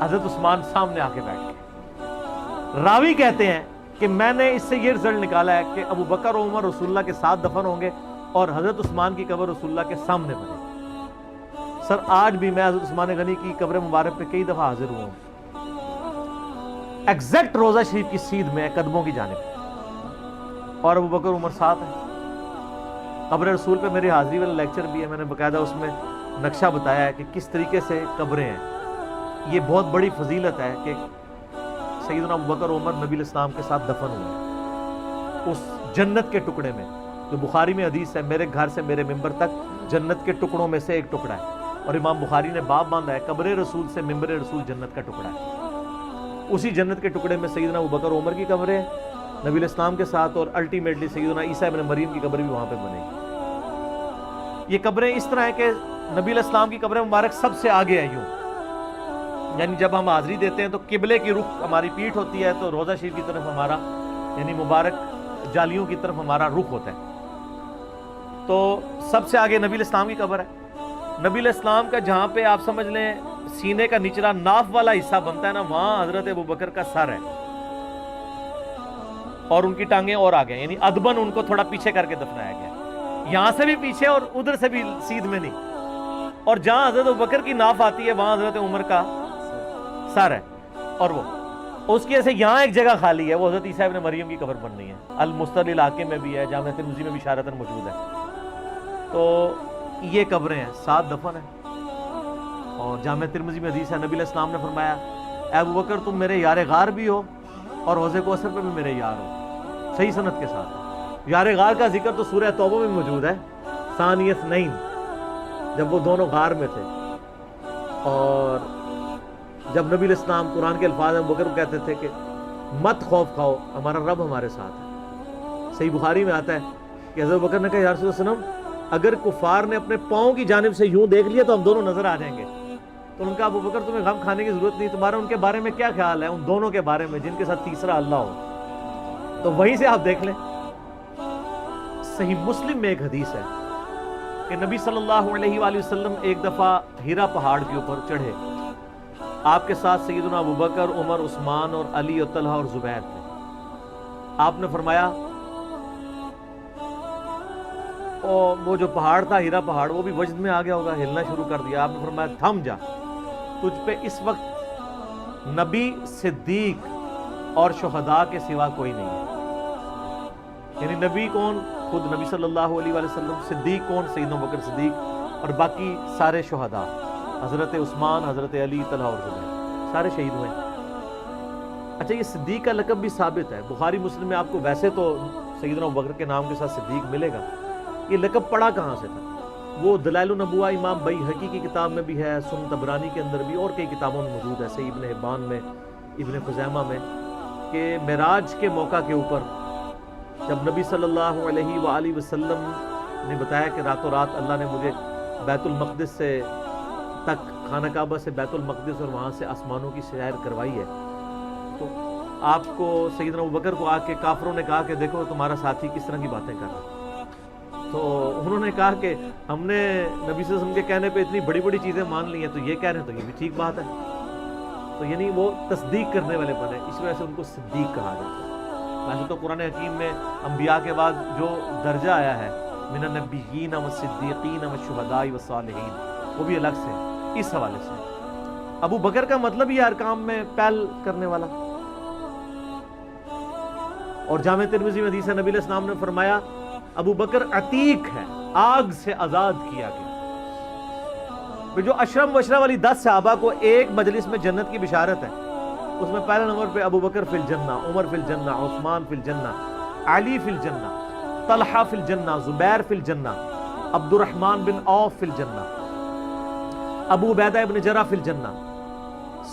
حضرت عثمان سامنے آ کے بیٹھ گئے۔ راوی کہتے ہیں کہ میں نے اس سے یہ رزلٹ نکالا ہے کہ ابو بکر و عمر رسول اللہ کے ساتھ دفن ہوں گے اور حضرت عثمان کی قبر رسول اللہ کے سامنے بنے گی۔ سر آج بھی میں حضرت عثمان غنی کی قبر مبارک پہ کئی دفعہ حاضر ہوا ہوں، ایگزیکٹ روضہ شریف کی سیدھ میں قدموں کی جانب، اور ابو بکر عمر ساتھ ہیں۔ قبر رسول پہ میری حاضری والا لیکچر بھی ہے، میں نے باقاعدہ اس میں نقشہ بتایا ہے کہ کس طریقے سے قبریں ہیں۔ یہ بہت بڑی فضیلت ہے کہ سیدنا ابو بکر عمر نبی علیہ السلام کے ساتھ دفن ہوئے اس جنت کے ٹکڑے میں، جو بخاری میں حدیث ہے میرے گھر سے میرے ممبر تک جنت کے ٹکڑوں میں سے ایک ٹکڑا ہے، اور امام بخاری نے باب باندھا ہے قبر رسول سے ممبر رسول جنت کا ٹکڑا ہے۔ اسی جنت کے ٹکڑے میں سیدنا ابو بکر عمر کی قبر ہے نبی علیہ السلام کے ساتھ، اور الٹیمیٹلی سیدنا عیسیٰ ابن مریم کی قبر بھی وہاں پہ بنے گی۔ یہ قبریں اس طرح ہیں کہ نبی علیہ السلام کی قبر مبارک سب سے آگے ہے، یوں یعنی جب ہم حاضری دیتے ہیں تو قبلے کی رخ ہماری پیٹھ ہوتی ہے، تو روضہ شریف کی طرف ہمارا یعنی مبارک جالیوں کی طرف ہمارا رخ ہوتا ہے، تو سب سے آگے نبی علیہ السلام کی قبر ہے۔ نبی علیہ السلام کا جہاں پہ آپ سمجھ لیں سینے کا نچلا ناف والا حصہ بنتا ہے نا، وہاں حضرت ابو بکر کا سر ہے اور ان کی ٹانگیں اور آگے ہیں، یعنی ادبن ان کو تھوڑا پیچھے کر کے دفنایا گیا، یہاں سے بھی پیچھے اور ادھر سے بھی سیدھ میں نہیں، اور جہاں حضرت ابو بکر کی ناف آتی ہے وہاں حضرت عمر کا سر ہے، اور وہ اس کی ایسے یہاں ایک جگہ خالی ہے، وہ حضرت عیسیٰ ابن مریم کی قبر بننی ہے، المستدل علاقے میں بھی ہے، جامعہ ترمذی میں بھی اشارتاً موجود ہے۔ تو یہ قبریں ہیں، 7 دفن ہیں، اور جامعہ ترمذی میں حدیث ہے نبی علیہ السلام نے فرمایا اے ابو بکر تم میرے یار غار بھی ہو اور حوض کوثر پہ بھی میرے یار ہو، صحیح سند کے ساتھ۔ یار غار کا ذکر تو سورہ توبہ میں موجود ہے، ثانی اثنین، جب وہ دونوں غار میں تھے، اور جب نبی علیہ السلام قرآن کے الفاظ ابو بکر کو کہتے تھے کہ مت خوف کھاؤ، ہمارا رب ہمارے ساتھ ہے۔ صحیح بخاری میں آتا ہے کہ حضرت ابو بکر نے کہا یا رسول اللہ صلی اللہ علیہ وسلم اگر کفار نے اپنے پاؤں کی جانب سے یوں دیکھ لیا تو ہم دونوں نظر آ جائیں گے۔ تو ان کا ابو بکر تمہیں غم کھانے کی ضرورت نہیں، تمہارا ان کے بارے میں کیا خیال ہے، ان دونوں کے بارے میں جن کے ساتھ تیسرا اللہ ہو۔ تو وہیں سے آپ دیکھ لیں، صحیح مسلم میں ایک حدیث ہے کہ نبی صلی اللہ علیہ وآلہ وسلم ایک دفعہ ہیرا پہاڑ کے اوپر چڑھے، آپ کے ساتھ سیدنا ابو بکر، عمر، عثمان اور علی اور طلحہ اور زبیر تھے۔ آپ نے فرمایا، اور وہ جو پہاڑ تھا ہیرا پہاڑ وہ بھی وجد میں آ گیا ہوگا، ہلنا شروع کر دیا۔ آپ نے فرمایا تھم جا، تجھ پہ اس وقت نبی، صدیق اور شہداء کے سوا کوئی نہیں ہے۔ یعنی نبی کون؟ خود نبی صلی اللہ علیہ وآلہ وسلم، صدیق کون؟ سیدنا ابو بکر صدیق، اور باقی سارے شہداء، حضرت عثمان، حضرت علی، طلحہ اور زبیر، سارے شہید ہوئے۔ اچھا، یہ صدیق کا لقب بھی ثابت ہے، بخاری مسلم میں آپ کو ویسے تو سیدنا ابو بکر کے نام کے ساتھ صدیق ملے گا، یہ لقب پڑا کہاں سے تھا؟ وہ دلائل النبوہ امام بیہقی کی کتاب میں بھی ہے، سنن طبرانی کے اندر بھی، اور کئی کتابوں میں موجود ہے، صحیح ابن حبان میں، ابن خزیمہ میں، کہ معراج کے موقع کے اوپر جب نبی صلی اللہ علیہ وآلہ وسلم نے بتایا کہ راتوں رات اللہ نے مجھے بیت المقدس سے تک، خانہ کعبہ سے بیت المقدس اور وہاں سے آسمانوں کی سیر کروائی ہے، تو آپ کو سیدنا ابو بکر کو آ کے کافروں نے کہا کہ دیکھو تمہارا ساتھی کس طرح کی باتیں کر رہا ہے۔ تو انہوں نے کہا کہ ہم نے نبی صلی اللہ علیہ وسلم کے کہنے پہ اتنی بڑی بڑی چیزیں مان لی ہیں، تو یہ کہہ رہے ہیں تو یہ بھی ٹھیک بات ہے۔ تو یعنی وہ تصدیق کرنے والے بنے، اس وجہ سے ان کو صدیق کہا جاتا ہے۔ ویسے تو قرآن حکیم میں انبیاء کے بعد جو درجہ آیا ہے من النبیین والصدیقین والشہداء والصالحین، وہ بھی الگ سے ہے۔ اس حوالے سے ابو بکر کا مطلب یہ ہر کام میں پہل کرنے والا۔ اور جامع ترمذی میں حدیث ہے، نبی علیہ السلام نے فرمایا ابو بکر عتیق ہے، آگ سے آزاد کیا گیا۔ پھر جو اشرم وشرم والی 10 صحابہ کو ایک مجلس میں جنت کی بشارت ہے، اس میں پہلے نمبر پہ ابو بکر فی الجنہ، عمر فی الجنہ، عثمان فی الجنہ، علی فی الجنہ، طلحہ فی الجنہ، زبیر فی الجنہ، عبد الرحمن بن عوف فی الجنہ، ابو عبیدہ ابن جرح فی الجنہ،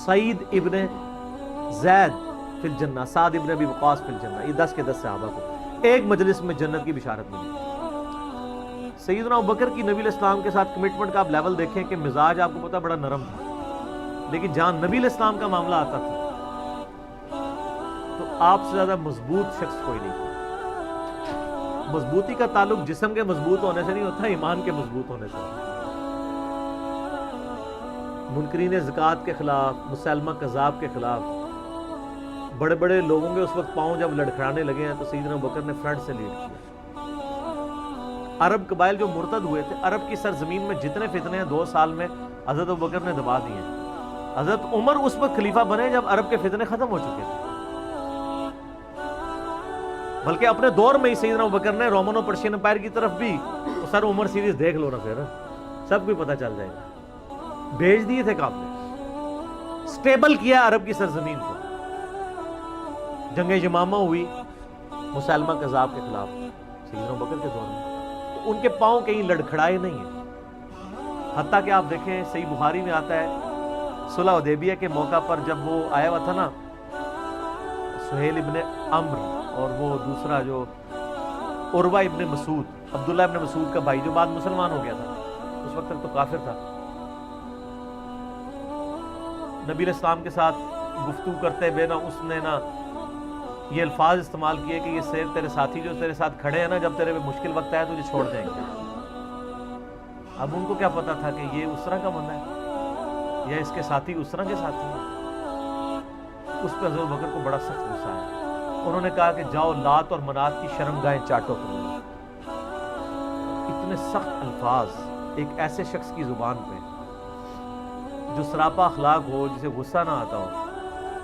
سعید ابن زید فی الجنہ، سعد ابن ابی وقاص فی الجنہ۔ یہ 10 کے 10 صحابہ کو ایک مجلس میں جنت کی بشارت ملی۔ سیدنا ابو بکر کی نبی علیہ السلام کے ساتھ کمٹمنٹ کا آپ لیول دیکھیں کہ مزاج آپ کو پتہ بڑا نرم تھا، لیکن جہاں نبی علیہ السلام کا معاملہ آتا تھا تو آپ سے زیادہ مضبوط شخص کوئی نہیں تھا۔ مضبوطی کا تعلق جسم کے مضبوط ہونے سے نہیں ہوتا، ایمان کے مضبوط ہونے سے ہوتا ہے۔ منکرین زکوٰۃ کے خلاف، مسلمہ کذاب کے خلاف، بڑے بڑے لوگوں کے اس وقت پاؤں جب لڑکھڑانے لگے ہیں تو سیدنا ابو بکر نے فرنٹ سے لیڈ کیا۔ عرب قبائل جو مرتد ہوئے تھے، عرب کی سرزمین میں جتنے فتنے ہیں 2 سال میں حضرت ابو بکر نے دبا دیے ہیں۔ حضرت عمر اس وقت خلیفہ بنے جب عرب کے فتنے ختم ہو چکے تھے، بلکہ اپنے دور میں ہی سیدنا ابو بکر نے رومن اور پرشین امپائر کی طرف بھی، سر عمر سیریز دیکھ لو نا، پھر سب کو پتہ چل جائے گا، بھیج دیے تھے قافلے، سٹیبل کیا عرب کی سرزمین کو۔ جنگ یمامہ ہوئی مسلمہ کذاب کے خلاف سیدنا ابو بکر کے دور میں، تو ان کے پاؤں کہیں لڑکھڑائے نہیں ہیں۔ حتیٰ کہ آپ دیکھیں صحیح بخاری میں آتا ہے صلح حدیبیہ کے موقع پر جب وہ آیا ہوا تھا نا سہیل ابن عمرو اور وہ دوسرا جو عروہ ابن مسعود، عبداللہ ابن مسعود کا بھائی جو بعد مسلمان ہو گیا تھا، اس وقت تک تو کافر تھا، نبی علیہ السلام کے ساتھ گفتگو کرتے ہوئے نا اس نے نا یہ الفاظ استعمال کیے کہ یہ تیرے ساتھی جو تیرے ساتھ کھڑے ہیں نا، جب تیرے پہ مشکل وقت آیا تو تجھے چھوڑ جائیں گے۔ اب ان کو کیا پتا تھا کہ یہ اس طرح کا بندہ ہے یا اس کے ساتھی اس طرح کے ساتھی ہیں۔ اس پہ حضرت بکر کو بڑا سخت غصہ آیا، انہوں نے کہا کہ جاؤ لات اور منات کی شرمگاہیں چاٹو تم۔ اتنے سخت الفاظ ایک ایسے شخص کی زبان پہ جو سراپا اخلاق ہو، جسے غصہ نہ آتا ہو،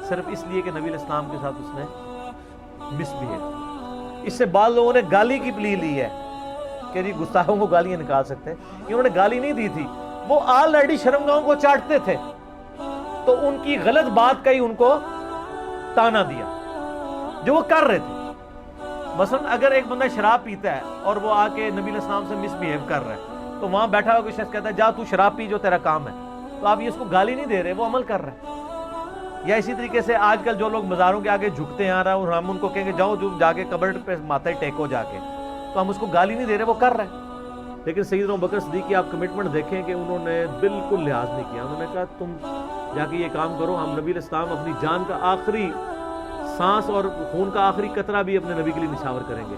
صرف اس لیے کہ نبی علیہ السلام کے ساتھ اس نے مس بہیو۔ اس سے بعض لوگوں نے گالی کی پلی لی ہے کہ جی گستاخوں کو گالیاں نکال سکتے ہیں، انہوں نے گالی نہیں دی تھی، وہ آلریڈی شرمگاہوں کو چاٹتے تھے، تو ان کی غلط بات کا ہی ان کو تانا دیا جو وہ کر رہے تھے۔ مثلا اگر ایک بندہ شراب پیتا ہے اور وہ آ کے نبی علیہ السلام سے مس بہیو کر رہا ہے، تو وہاں بیٹھا ہوا کوئی شخص کہتا ہے جا تو شراب پی جو تیرا کام ہے، تو آپ یہ اس کو گالی نہیں دے رہے، وہ عمل کر رہا ہے۔ یا اسی طریقے سے آج کل جو لوگ مزاروں کے آگے جھکتے ہیں اور ہم ان کو کہیں گے جاؤ جا کے قبر پہ ماتھے ٹیکو جا کے، تو ہم اس کو گالی نہیں دے رہے، وہ کر رہے ہیں۔ لیکن سیدنا ابوبکر صدیق کی آپ کمٹمنٹ دیکھیں کہ انہوں نے بالکل لحاظ نہیں کیا، انہوں نے کہا تم جا کے یہ کام کرو، ہم نبی علیہ السلام اپنی جان کا آخری سانس اور خون کا آخری قطرہ بھی اپنے نبی کے لیے نشاور کریں گے۔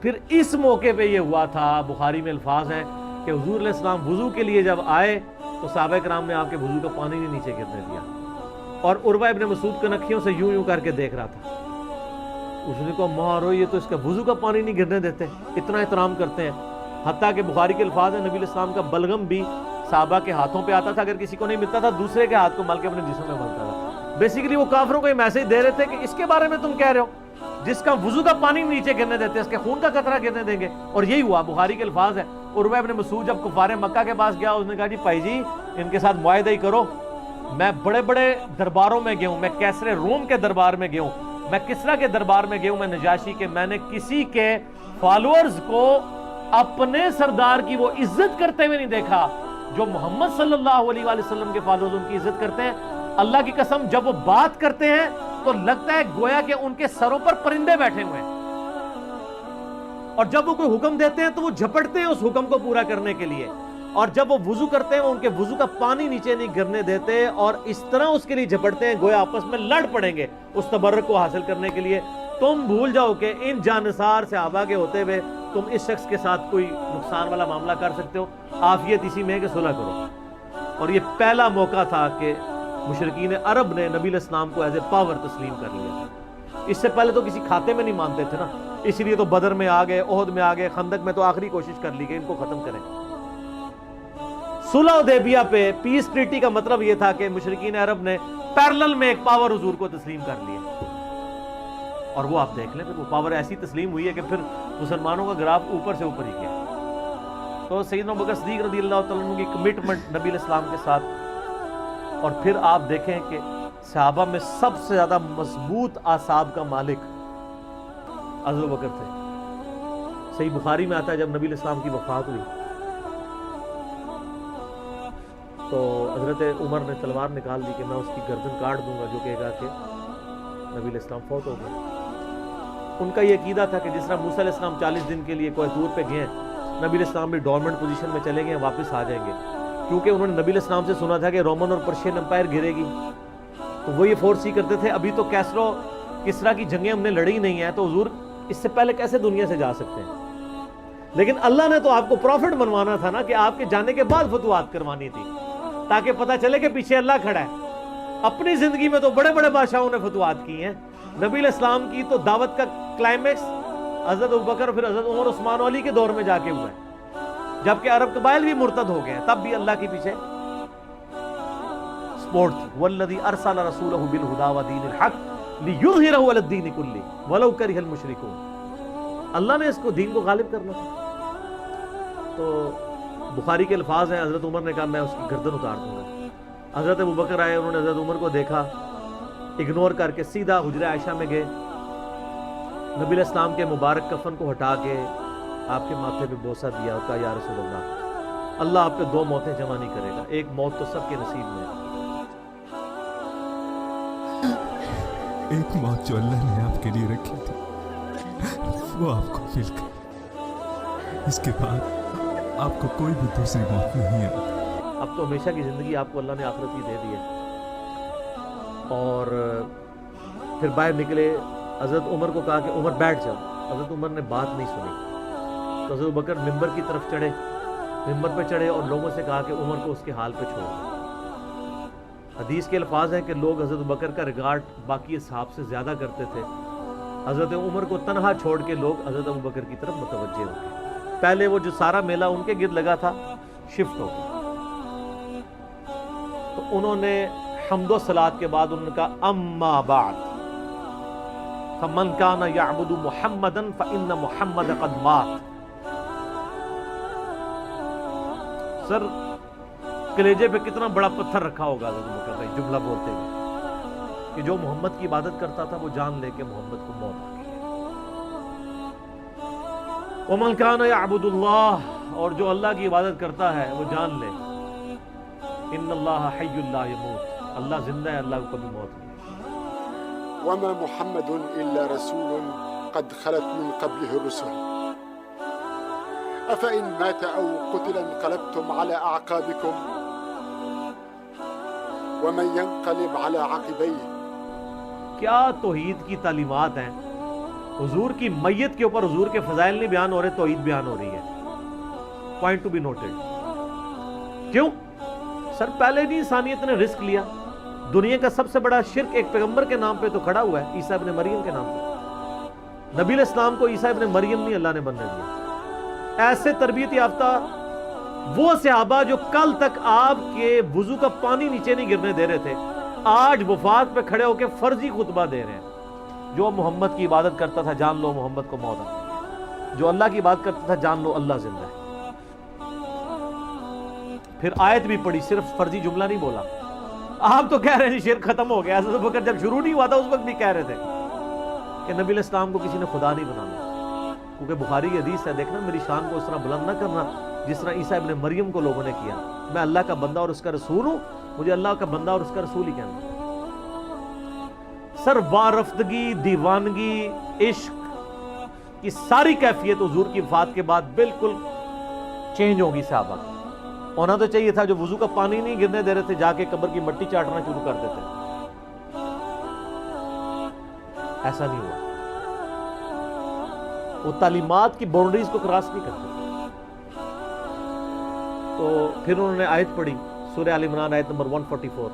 پھر اس موقع پہ یہ ہوا تھا، بخاری میں الفاظ ہیں کہ حضور علیہ السلام وضو کے لیے جب آئے تو صحابہ کرام نے آپ کے وضو کا پانی نہیں نیچے گرنے دیا، اور عروہ ابن مسعود کنکھیوں سے یوں کر کے دیکھ رہا تھا۔ اس نے کہا مارو، یہ تو اس کا وضو کا پانی نہیں گرنے دیتے، اتنا احترام کرتے ہیں۔ حتیٰ کہ بخاری کے الفاظ ہیں نبی علیہ السلام کا بلغم بھی صحابہ کے ہاتھوں پہ آتا تھا، اگر کسی کو نہیں ملتا تھا دوسرے کے ہاتھ کو مل کے اپنے جسم میں ملتا تھا۔ بیسیکلی وہ کافروں کو یہ میسج دے رہے تھے کہ اس کے بارے میں تم کہہ رہے ہو جس کا وضو کا پانی نیچے گرنے دیتے، اس کے خون کا قطرہ گرنے دیں گے؟ اور یہی ہوا، بخاری کے الفاظ ہیں عروہ ابن مسعود جب کفار مکہ کے پاس گیا، اس نے کہا جی بھائی جی ان کے ساتھ معاہدہ ہی کرو، میں بڑے بڑے درباروں میں گیا ہوں، میں کیسر روم کے دربار میں گیا ہوں، میں کسریٰ کے دربار میں گیا ہوں، میں نجاشی کے، میں نے کسی کے فالوورز کو اپنے سردار کی وہ عزت کرتے ہوئے نہیں دیکھا جو محمد صلی اللہ علیہ وآلہ وسلم کے فالوورز ان کی عزت کرتے ہیں۔ اللہ کی قسم جب وہ بات کرتے ہیں تو لگتا ہے گویا کہ ان کے سروں پر پرندے بیٹھے ہوئے ہیں، اور جب وہ کوئی حکم دیتے ہیں تو وہ جھپٹتے ہیں اس حکم کو پورا کرنے کے لیے، اور جب وہ وضو کرتے ہیں وہ ان کے وضو کا پانی نیچے نہیں گرنے دیتے، اور اس طرح اس کے لیے جھپٹتے ہیں گویا آپس میں لڑ پڑیں گے اس تبرک کو حاصل کرنے کے لیے۔ تم بھول جاؤ کہ ان جانثار صحابہ کے ہوتے ہوئے تم اس شخص کے ساتھ کوئی نقصان والا معاملہ کر سکتے ہو؟ عافیت اسی میں ہے کہ صلح کرو۔ اور یہ پہلا موقع تھا کہ مشرکین عرب نے نبی علیہ السلام کو ایز اے پاور تسلیم کر لیا۔ اس سے پہلے تو کسی کھاتے میں نہیں مانتے تھے نا، اس لیے تو بدر میں آ گئے، احد میں آ گئے، خندق میں تو آخری کوشش کر لی کہ ان کو ختم کریں۔ صلح حدیبیہ پہ پیس ٹریٹی کا مطلب یہ تھا کہ مشرکین عرب نے پیرلل میں ایک پاور حضور کو تسلیم کر لیا، اور وہ آپ دیکھ لیں پھر وہ پاور ایسی تسلیم ہوئی ہے کہ پھر مسلمانوں کا گراف اوپر سے اوپر ہی گیا۔ تو سیدنا ابوبکر صدیق رضی اللہ تعالیٰ عنہ کی کمٹمنٹ نبی علیہ السلام کے ساتھ، اور پھر آپ دیکھیں کہ صحابہ میں سب سے زیادہ مضبوط اعصاب کا مالک حضرت ابوبکر تھے۔ صحیح بخاری میں آتا ہے جب نبی علیہ السلام کی وفات ہوئی تو حضرت عمر نے تلوار نکال دی کہ میں اس کی گردن کاٹ دوں گا جو کہے گا کہ نبی علیہ السلام فوت ہو گئے۔ ان کا یہ عقیدہ تھا کہ جس طرح موسیٰ علیہ السلام 40 دن کے لیے کوہ طور پہ گئے، نبی علیہ السلام بھی ڈورمنٹ پوزیشن میں چلے گئے، واپس آ جائیں گے، کیونکہ انہوں نے نبی علیہ السلام سے سنا تھا کہ رومن اور پرشین امپائر گرے گی، تو وہ یہ فورس ہی کرتے تھے ابھی تو کسریٰ کی جنگیں ہم نے لڑی نہیں ہیں، تو حضور اس سے پہلے کیسے دنیا سے جا سکتے ہیں؟ لیکن اللہ نے تو آپ کو پروفٹ بنوانا تھا نا، کہ آپ کے جانے کے بعد فتوحات کروانی تھی تاکہ پتہ چلے کہ پیچھے اللہ کھڑا ہے۔ اپنی زندگی میں تو بڑے بڑے بادشاہوں نے فتوحات کی ہیں، نبی علیہ السلام کی تو دعوت کا کلائمیکس حضرت ابوبکر پھر حضرت عمر عثمان علی کے دور میں جا کے ہوا ہے، جبکہ عرب قبائل بھی مرتد ہو گئے ہیں، تب بھی اللہ کے پیچھے سپورٹ تھی۔ والذی ارسل رسولہ بالہدی ودین الحق لیظہرہ علی الدین کلہ ولو کرہ المشرکون، اللہ نے اس کو دین کو غالب کرنا تھا۔ تو بخاری کے الفاظ ہیں حضرت عمر نے کہا میں اس کی گردن اتار دوں گا۔ حضرت ابوبکر آئے، انہوں نے حضرت عمر کو دیکھا، اگنور کر کے سیدھا حجرہ عائشہ میں گئے، نبی علیہ السلام کے مبارک کفن کو ہٹا کے آپ کے ماتھے پہ بوسہ دیا اور کہا یا رسول اللہ، اللہ آپ پہ 2 موتیں جمع نہیں کرے گا، ایک موت تو سب کے نصیب میں ہے۔ ایک موت جو اللہ نے آپ کے لیے رکھی تھی وہ آپ کو مل گئی، اس کے بعد آپ کو کوئی بھی دوسری موت نہیں ہے۔ اب تو ہمیشہ کی زندگی آپ کو اللہ نے آخرت کی دے دی ہے۔ اور پھر باہر نکلے، حضرت عمر کو کہا کہ عمر بیٹھ جاؤ، حضرت عمر نے بات نہیں سنی، تو حضرت بکر ممبر کی طرف چڑھے، ممبر پہ چڑھے اور لوگوں سے کہا کہ عمر کو اس کے حال پہ چھوڑ دو۔ حدیث کے الفاظ ہیں کہ لوگ حضرت بکر کا ریگارڈ باقی اصحاب سے زیادہ کرتے تھے، حضرت عمر کو تنہا چھوڑ کے لوگ حضرت ابوبکر کی طرف متوجہ ہو گئے۔ پہلے وہ جو سارا میلہ ان کے گرد لگا تھا شفٹ ہو گیا، تو انہوں نے حمد و صلات کے بعد انہوں نے کہا اما بعد فمن کان یعبد محمدا فإن محمد قد مات۔ سر کلیجے پہ کتنا بڑا پتھر رکھا ہوگا حضرت ابوبکر بھائی جملہ بولتے ہوئے کہ جو محمد کی عبادت کرتا تھا وہ جان لے کے محمد کو موت آ گئی۔ ومن کان یعبد اللہ، اور جو اللہ کی عبادت کرتا ہے وہ جان لے ان اللہ حی لا یموت، اللہ زندہ ہے، اللہ کو کبھی موت نہیں۔ وما محمد إلا رسول قد خلت من قبله الرسل أفإن مات أو قتل انقلبتم على أعقابكم ومن ينقلب على عقبيه. کیا توحید کی تعلیمات ہیں. حضور کی میت کے اوپر حضور کے فضائل نہیں بیان ہو رہے، توحید بیان ہو رہی ہے. Point to be noted. کیوں؟ سر پہلے نہیں انسانیت نے رسک لیا. دنیا کا سب سے بڑا شرک ایک پیغمبر کے نام پہ تو کھڑا ہوا ہے، عیسیٰ ابن مریم کے نام پہ. نبی علیہ السلام کو عیسیٰ ابن مریم نہیں اللہ نے بننے دیا. ایسے تربیت یافتہ وہ صحابہ جو کل تک آپ کے وضو کا پانی نیچے نہیں گرنے دے رہے تھے، آج وفات پہ کھڑے ہو کے فرضی خطبہ دے رہے ہیں. جو محمد کی عبادت کرتا تھا جان لو محمد کو موت آ گئی. جو اللہ کی عبادت کرتا تھا جان لو اللہ زندہ ہے. پھر آیت بھی پڑھی، صرف فرضی جملہ نہیں بولا. آپ تو کہہ رہے ہیں شرک ختم ہو گیا. حضرت ابوبکر جب شروع نہیں ہوا تھا اس وقت بھی کہہ رہے تھے کہ نبی علیہ السلام کو کسی نے خدا نہیں بنانا، کیونکہ بخاری کی حدیث ہے، دیکھنا میری شان کو اس طرح بلند نہ کرنا جس طرح عیسیٰ ابن مریم کو لوگوں نے کیا. میں اللہ کا بندہ اور اس کا رسول ہوں، مجھے اللہ کا بندہ اور اس کا رسول ہی کہنا. سر وارفتگی، دیوانگی، عشق کی ساری کیفیت حضور کی وفات کے بعد بالکل چینج ہوگی. صحابہ ہونا تو چاہیے تھا جو وضو کا پانی نہیں گرنے دے رہے تھے جا کے قبر کی مٹی چاٹنا شروع کر دیتے. ایسا نہیں ہوا. وہ تعلیمات کی باؤنڈریز کو کراس نہیں کرتے. تو پھر انہوں نے آیت پڑھی سورہ آل عمران آیت نمبر 144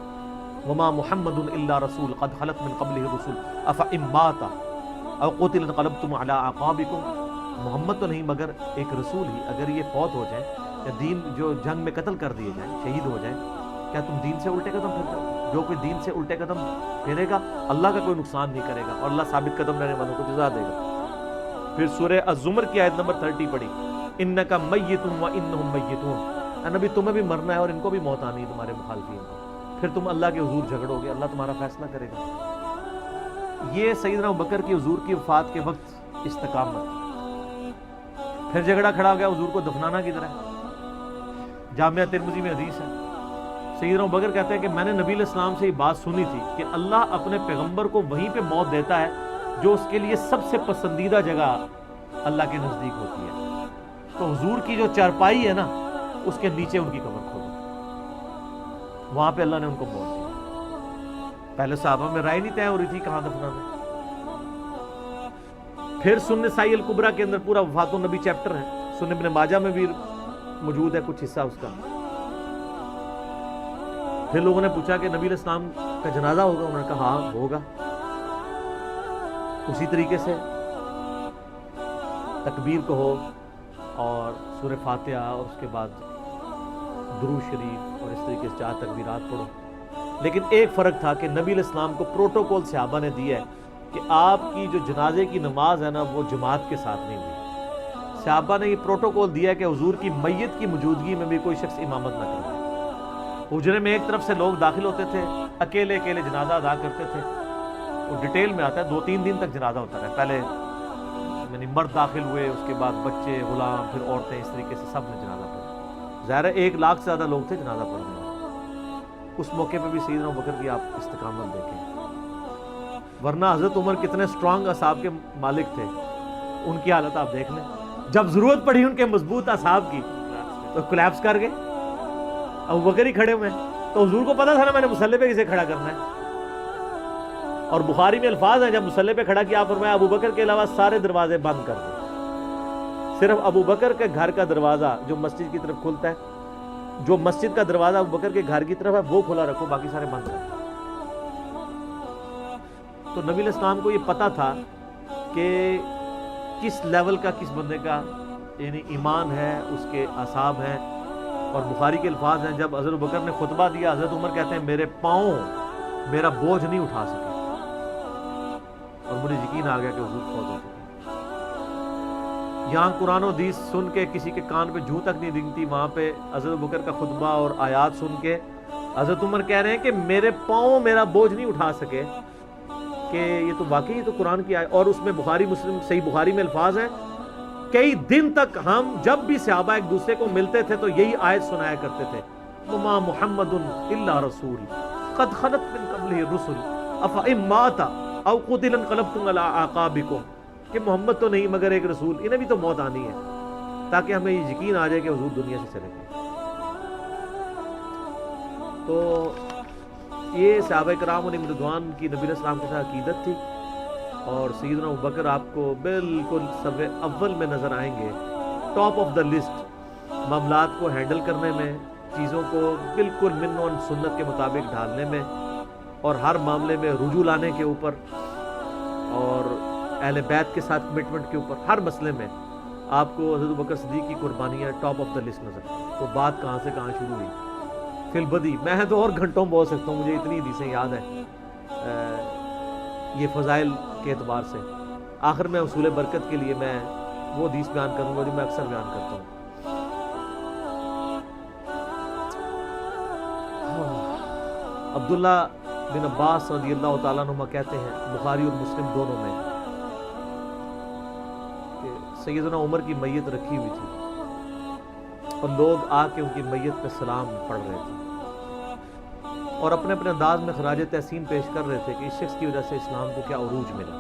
وما محمد الا رسول قد خلت من قبله الرسل افئن مات او قتل انقلبتم على اعقابكم. محمد تو نہیں مگر ایک رسول ہی، اگر یہ فوت ہو جائے یا دین جو جنگ میں قتل کر دیے جائیں، شہید ہو جائیں، کیا تم دین سے الٹے قدم پھر جاؤ؟ جو کوئی دین سے الٹے قدم پھیرے گا اللہ کا کوئی نقصان نہیں کرے گا اور اللہ ثابت قدم رہنے والوں کو جزا دے گا. پھر سورہ الزمر کی آیت نمبر 30 پڑھی انک میت وانہم میتون. اے نبی تمہیں بھی مرنا ہے اور ان کو بھی موت آنی ہے تمہارے مخالفین کو. پھر تم اللہ کے حضور جھگڑو گے، اللہ تمہارا فیصلہ کرے گا. یہ سیدنا ابوبکر کی حضور کی وفات کے وقت استقامت. پھر جھگڑا کھڑا ہو گیا حضور کو دفنانا کدھر ہے. جامعہ ترمذی میں حدیث ہے، سیدنا ابوبکر کہتے ہیں کہ میں نے نبی علیہ السلام سے یہ بات سنی تھی کہ اللہ اپنے پیغمبر کو وہیں پہ موت دیتا ہے جو اس کے لیے سب سے پسندیدہ جگہ اللہ کے نزدیک ہوتی ہے. تو حضور کی جو چارپائی ہے نا اس کے نیچے ان کی قبر کھودو، وہاں پہ اللہ نے ان کو موت دی. پہلے صحابہ میں رائے نہیں طے ہو رہی تھی کہاں دفنانا. پھر سنن نسائی الکبریٰ کے اندر پورا وفات النبی چیپٹر ہے، سنن ابن ماجہ میں بھی موجود ہے کچھ حصہ اس کا. پھر لوگوں نے پوچھا کہ نبی علیہ السلام کا جنازہ ہوگا؟ انہوں نے کہا ہاں ہوگا. اسی طریقے سے تکبیر کہو اور سورہ فاتحہ اور اس کے بعد درود شریف اور اس طریقے سے 4 تکبیرات پڑھو. لیکن ایک فرق تھا کہ نبی علیہ السلام کو پروٹوکول صحابہ نے دیا ہے کہ آپ کی جو جنازے کی نماز ہے نا وہ جماعت کے ساتھ نہیں ہوئی. صحابہ نے یہ پروٹوکول دیا ہے کہ حضور کی میت کی موجودگی میں بھی کوئی شخص امامت نہ کرے. حجرے میں ایک طرف سے لوگ داخل ہوتے تھے، اکیلے اکیلے جنازہ ادا کرتے تھے. وہ ڈیٹیل میں آتا ہے، 2-3 دن تک جنازہ ہوتا رہا. پہلے یعنی مرد داخل ہوئے، اس کے بعد بچے، غلام، پھر عورتیں، اس طریقے سے سب نے جنازہ پڑھا. ظاہر ہے 1 لاکھ سے زیادہ لوگ تھے جنازہ پڑھنے والے. اس موقع پہ بھی سیدنا ابوبکر کی آپ استقامت دیکھیں. ورنہ حضرت عمر کتنے سٹرانگ اصحاب کے مالک تھے، ان کی حالت آپ دیکھ لیں. جب ضرورت پڑی ان کے مضبوط اصحاب کی تو کولیپس کر گئے. ابوبکر ہی کھڑے ہوئے ہیں تو حضور کو پتا تھا نا میں نے مصلی پہ کسے کھڑا کرنا ہے. اور بخاری میں الفاظ ہیں جب مصلی پہ کھڑا کیا فرمایا ابوبکر کے علاوہ سارے دروازے بند کر دیں، صرف ابوبکر کے گھر کا دروازہ جو مسجد کی طرف کھلتا ہے، جو مسجد کا دروازہ ابوبکر کے گھر کی طرف ہے وہ کھلا رکھو، باقی سارے بند کر دیں. تو نبی علیہ السلام کو یہ پتا تھا کہ کس لیول کا کس بندے کا یعنی ایمان ہے، اس کے اعصاب ہیں. اور بخاری کے الفاظ ہیں جب حضرت ابوبکر نے خطبہ دیا حضرت عمر کہتے ہیں میرے پاؤں میرا بوجھ نہیں اٹھا سکے اور مجھے یقین آ گیا کہ حضور فوت ہو چکے. یہاں قرآن و حدیث سن کے کسی کے کان پہ جوں تک نہیں دنگتی، وہاں پہ حضرت ابوبکر کا خطبہ اور آیات سن کے حضرت عمر کہہ رہے ہیں کہ میرے پاؤں میرا بوجھ نہیں اٹھا سکے کہ یہ تو واقعی تو قرآن کی آیت. اور اس میں بخاری مسلم صحیح بخاری میں الفاظ ہیں کئی دن تک ہم جب بھی صحابہ ایک دوسرے کو ملتے تھے تو یہی آیت سنایا کرتے تھے وما محمد الا رسول قد خلت من قبلہ الرسل افئن مات او قتل انقلبتم علی اعقابکم، کہ محمد تو نہیں مگر ایک رسول، انہیں بھی تو موت آنی ہے، تاکہ ہمیں یہ یقین آ جائے کہ حضور دنیا سے چلے گئے۔ تو یہ صحابہ کرام علیہم رضوان کی نبی علیہ السلام کے ساتھ عقیدت تھی، اور سیدنا ابوبکر آپ کو بالکل سب اول میں نظر آئیں گے، ٹاپ آف دا لسٹ، معاملات کو ہینڈل کرنے میں، چیزوں کو بالکل من و سنت کے مطابق ڈھالنے میں، اور ہر معاملے میں رجوع لانے کے اوپر، اور اہل بیت کے ساتھ کمٹمنٹ کے اوپر، ہر مسئلے میں آپ کو حضرت ابوبکر صدیق کی قربانیاں ٹاپ آف دا لسٹ نظر آئیں۔ تو بات کہاں سے کہاں شروع ہوئی، فی البدی میں تو اور گھنٹوں بول سکتا ہوں، مجھے اتنی حدیثیں یاد ہیں یہ فضائل کے اعتبار سے۔ آخر میں حصول برکت کے لیے میں وہ حدیث بیان کروں گا جو میں اکثر بیان کرتا ہوں۔ عبداللہ بن عباس رضی اللہ تعالیٰ عنہما کہتے ہیں، بخاری اور مسلم دونوں میں، کہ سیدنا عمر کی میت رکھی ہوئی تھی اور لوگ آ کے ان کی میت پہ سلام پڑھ رہے تھے اور اپنے اپنے انداز میں خراج تحسین پیش کر رہے تھے کہ اس شخص کی وجہ سے اسلام کو کیا عروج ملا۔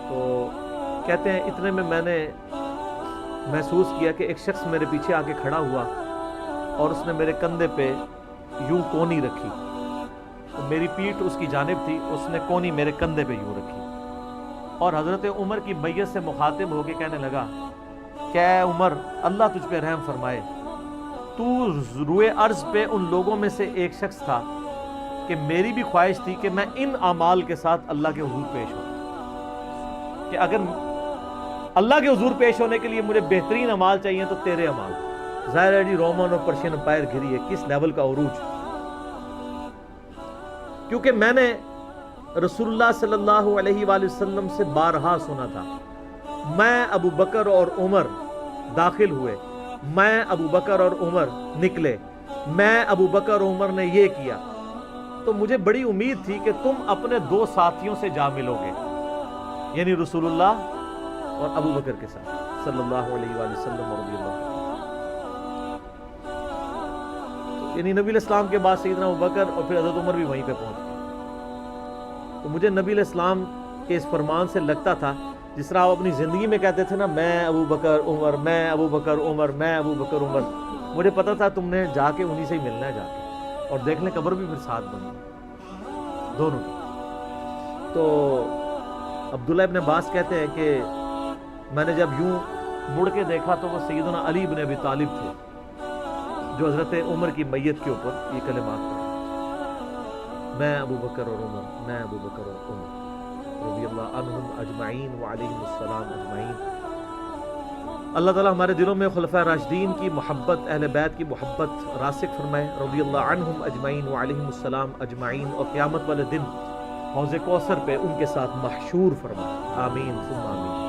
تو کہتے ہیں اتنے میں میں نے محسوس کیا کہ ایک شخص میرے پیچھے آ کے کھڑا ہوا اور اس نے میرے کندھے پہ یوں کونی رکھی، تو میری پیٹھ اس کی جانب تھی، اس نے کونی میرے کندھے پہ یوں رکھی، اور حضرت عمر کی میت سے مخاطب ہو کے کہنے لگا کہ اے عمر، اللہ تجھ پہ رحم فرمائے، تو روئے ارض پہ ان لوگوں میں سے ایک شخص تھا کہ میری بھی خواہش تھی کہ میں ان اعمال کے ساتھ اللہ کے حضور پیش ہوں، کہ اگر اللہ کے حضور پیش ہونے کے لیے مجھے بہترین اعمال چاہیے تو تیرے اعمال۔ ظاہر ہے جی رومن اور پرشین امپائر گھری ہے، کس لیول کا عروج، کیونکہ میں نے رسول اللہ صلی اللہ علیہ وآلہ وسلم سے بارہا سنا تھا، میں ابو بکر اور عمر داخل ہوئے، میں ابو بکر اور عمر نکلے، میں ابو بکر اور عمر نے یہ کیا، تو مجھے بڑی امید تھی کہ تم اپنے دو ساتھیوں سے جا ملو گے، یعنی رسول اللہ اور ابو بکر کے ساتھ صلی اللہ علیہ وآلہ وسلم رضی اللہ عنہ۔ یعنی نبی علیہ السلام کے بعد سیدنا ابو بکر اور پھر حضرت عمر بھی وہیں پہ پہنچ گئے، تو مجھے نبی علیہ السلام کے اس فرمان سے لگتا تھا جس طرح آپ اپنی زندگی میں کہتے تھے نا، میں ابو بکر عمر، میں ابو بکر عمر، میں ابو بکر عمر، مجھے پتا تھا تم نے جا کے انہی سے ہی ملنا ہے جا کے، اور دیکھ لیں قبر بھی پھر ساتھ بنی دونوں کی۔ تو عبداللہ ابن عباس کہتے ہیں کہ میں نے جب یوں مڑ کے دیکھا تو وہ سیدنا علی بن ابی طالب تھے جو حضرت عمر کی میت کے اوپر یہ کلمات پڑھے، میں ابو بکر اور عمر، میں ابو بکر اور عمر رضی اللہ عنہم اجمعین وعلیہم السلام اجمعین۔ اللہ تعالیٰ ہمارے دلوں میں خلفائے راشدین کی محبت، اہل بیت کی محبت راسخ فرمائے، رضی اللہ عنہم اجمعین وعلیہم السلام اجمعین، اور قیامت والے دن حوض کوثر پہ ان کے ساتھ محشور فرمائے، آمین ثم آمین۔